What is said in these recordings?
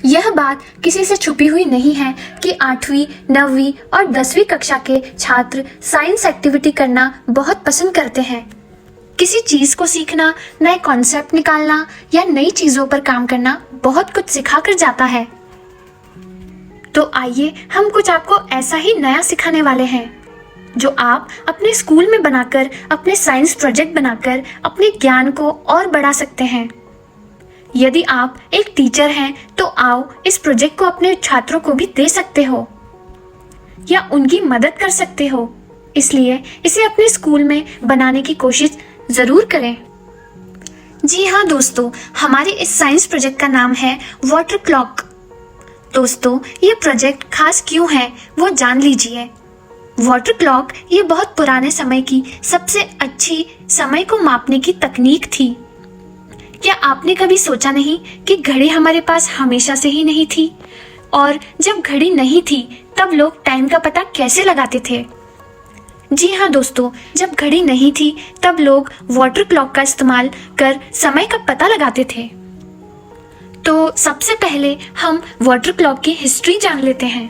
यह बात किसी से छुपी हुई नहीं है कि 8वीं, 9वीं और 10वीं कक्षा के छात्र साइंस एक्टिविटी करना बहुत पसंद करते हैं। किसी चीज को सीखना, नए कॉन्सेप्ट निकालना या नई चीजों पर काम करना बहुत कुछ सिखा कर जाता है। तो आइए हम कुछ आपको ऐसा ही नया सिखाने वाले हैं जो आप अपने स्कूल में बनाकर, अपने साइंस प्रोजेक्ट बनाकर अपने ज्ञान को और बढ़ा सकते हैं। यदि आप एक टीचर हैं तो आओ इस प्रोजेक्ट को अपने छात्रों को भी दे सकते हो या उनकी मदद कर सकते हो। इसलिए इसे अपने स्कूल में बनाने की कोशिश जरूर करें। जी हाँ दोस्तों, हमारे इस साइंस प्रोजेक्ट का नाम है वाटर क्लॉक। दोस्तों, ये प्रोजेक्ट खास क्यों है वो जान लीजिए। वाटर क्लॉक ये बहुत पुराने समय की सबसे अच्छी समय को मापने की तकनीक थी। क्या आपने कभी सोचा नहीं कि घड़ी हमारे पास हमेशा से ही नहीं थी, और जब घड़ी नहीं थी तब लोग टाइम का पता कैसे लगाते थे? जी हाँ दोस्तों, जब घड़ी नहीं थी तब लोग वाटर क्लॉक का इस्तेमाल कर समय का पता लगाते थे। तो सबसे पहले हम वाटर क्लॉक की हिस्ट्री जान लेते हैं।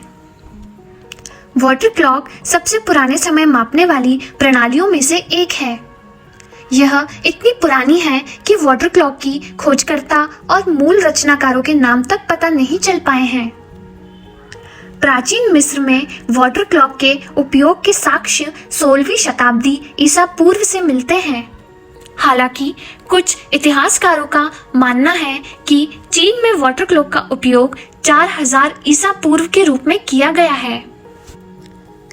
वाटर क्लॉक सबसे पुराने समय मापने वाली प्रणालियों में से एक है। यह इतनी पुरानी है कि वाटर क्लॉक की खोजकर्ता और मूल रचनाकारों के नाम तक पता नहीं चल पाए हैं। प्राचीन मिस्र में वाटर क्लॉक के उपयोग के साक्ष्य 16वीं शताब्दी ईसा पूर्व से मिलते हैं। हालांकि कुछ इतिहासकारों का मानना है कि चीन में वाटर क्लॉक का उपयोग 4000 ईसा पूर्व के रूप में किया गया है।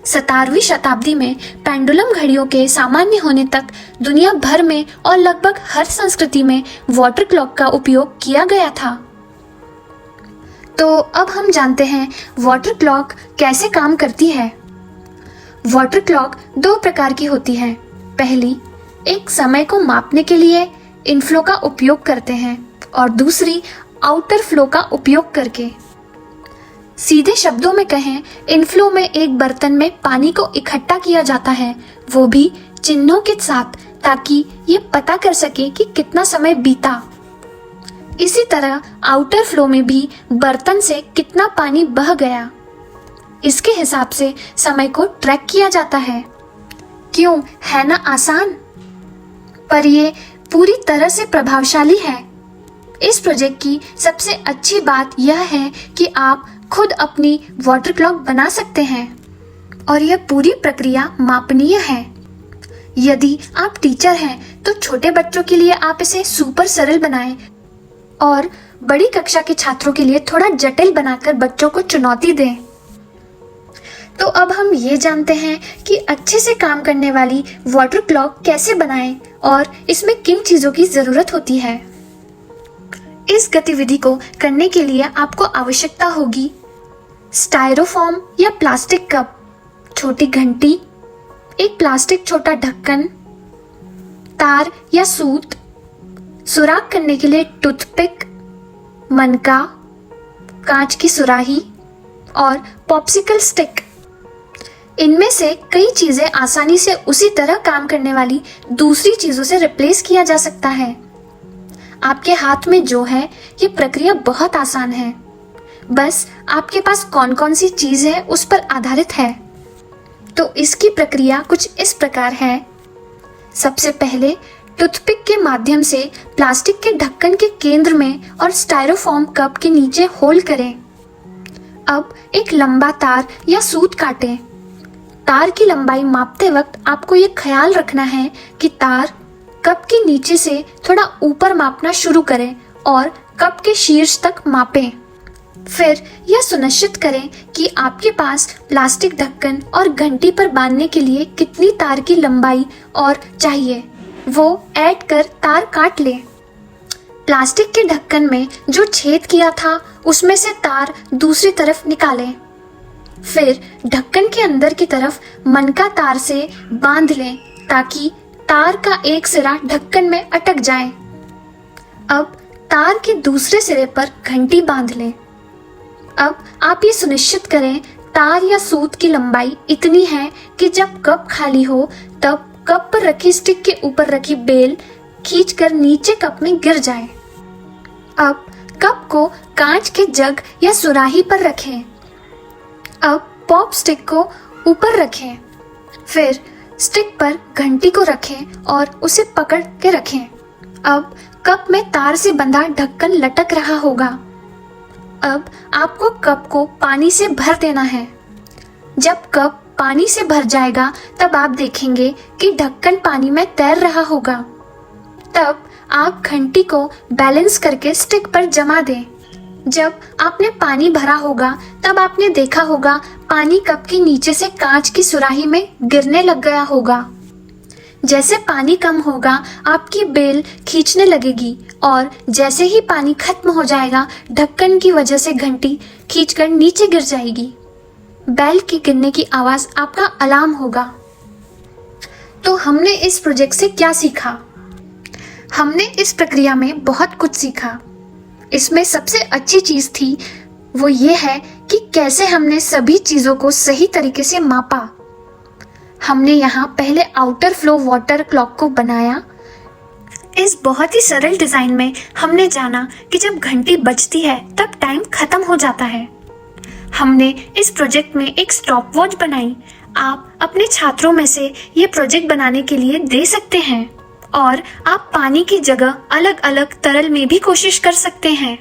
17वीं शताब्दी में पेंडुलम घड़ियों के सामान्य होने तक दुनिया भर में और लगभग हर संस्कृति में वाटर क्लॉक का उपयोग किया गया था। तो अब हम जानते हैं वाटर क्लॉक कैसे काम करती है। वाटर क्लॉक दो प्रकार की होती है। पहली, एक समय को मापने के लिए इनफ्लो का उपयोग करते हैं और दूसरी आउटर फ्लो का उपयोग करके। सीधे शब्दों में कहें, इनफ्लो में एक बर्तन में पानी को इकट्ठा किया जाता है, वो भी चिन्हों के साथ, ताकि ये पता कर सके कि कितना समय बीता। इसी तरह आउटर फ्लो में भी बर्तन से कितना पानी बह गया, इसके हिसाब से समय को ट्रैक किया जाता है। क्यों, है ना आसान? पर ये पूरी तरह से प्रभावशाली है। इस प्रोजेक्ट की सबसे अच्छी बात यह है कि आप खुद अपनी वाटर क्लॉक बना सकते हैं और यह पूरी प्रक्रिया मापनीय है। यदि आप टीचर हैं तो छोटे बच्चों के लिए आप इसे सुपर सरल बनाएं और बड़ी कक्षा के छात्रों के लिए थोड़ा जटिल बनाकर बच्चों को चुनौती दें। तो अब हम ये जानते हैं कि अच्छे से काम करने वाली वाटर क्लॉक कैसे बनाएं और इसमें किन चीजों की जरूरत होती है। इस गतिविधि को करने के लिए आपको आवश्यकता होगी स्टायरोफॉर्म या प्लास्टिक कप, छोटी घंटी, एक प्लास्टिक छोटा ढक्कन, तार या सूत, सुराख करने के लिए टूथपिक, मनका, कांच की सुराही और पॉप्सिकल स्टिक। इनमें से कई चीजें आसानी से उसी तरह काम करने वाली दूसरी चीजों से रिप्लेस किया जा सकता है। आपके हाथ में जो है, ये प्रक्रिया बहुत आसान है। बस आपके पास कौन कौन सी चीज है उस पर आधारित है। तो इसकी प्रक्रिया कुछ इस प्रकार है। सबसे पहले टूथपिक के माध्यम से प्लास्टिक के ढक्कन के केंद्र में और स्टायरोफॉर्म कप के नीचे होल करें। अब एक लंबा तार या सूत काटें। तार की लंबाई मापते वक्त आपको ये ख्याल रखना है कि तार कप के नीचे से थोड़ा ऊपर मापना शुरू करें और कप के शीर्ष तक मापें। फिर यह सुनिश्चित करें कि आपके पास प्लास्टिक ढक्कन और घंटी पर बांधने के लिए कितनी तार की लंबाई और चाहिए, वो ऐड कर तार काट लें। प्लास्टिक के ढक्कन में जो छेद किया था उसमें से तार दूसरी तरफ निकालें। फिर ढक्कन के अंदर की तरफ मनका तार से बांध लें ताकि तार का एक सिरा ढक्कन में अटक जाए। अब तार के दूसरे सिरे पर घंटी बांध लें। अब आप ये सुनिश्चित करें तार या सूत की लंबाई इतनी है कि जब कप खाली हो तब कप पर रखी स्टिक के ऊपर रखी बेल खींचकर नीचे कप में गिर जाए। अब कप को कांच के जग या सुराही पर रखें। अब पॉप स्टिक को ऊपर रखें। फिर स्टिक पर घंटी को रखें और उसे पकड़ के रखें। अब कप में तार से बंधा ढक्कन लटक रहा होगा। अब आपको कप को पानी से भर देना है। जब कप पानी से भर जाएगा तब आप देखेंगे कि ढक्कन पानी में तैर रहा होगा। तब आप घंटी को बैलेंस करके स्टिक पर जमा दें। जब आपने पानी भरा होगा तब आपने देखा होगा पानी कप के नीचे से कांच की सुराही में गिरने लग गया होगा। जैसे पानी कम होगा आपकी बेल खींचने लगेगी और जैसे ही पानी खत्म हो जाएगा ढक्कन की वजह से घंटी खींचकर नीचे गिर जाएगी। बेल के गिरने की आवाज आपका अलार्म होगा। तो हमने इस प्रोजेक्ट से क्या सीखा? हमने इस प्रक्रिया में बहुत कुछ सीखा। इसमें सबसे अच्छी चीज थी वो ये है कि कैसे हमने सभी चीजों को सही तरीके से मापा। हमने यहाँ पहले आउटर फ्लो वाटर क्लॉक को बनाया। इस बहुत ही सरल डिजाइन में हमने जाना कि जब घंटी बजती है तब टाइम खत्म हो जाता है। हमने इस प्रोजेक्ट में एक स्टॉप वॉच बनाई। आप अपने छात्रों में से ये प्रोजेक्ट बनाने के लिए दे सकते हैं और आप पानी की जगह अलग अलग तरल में भी कोशिश कर सकते हैं।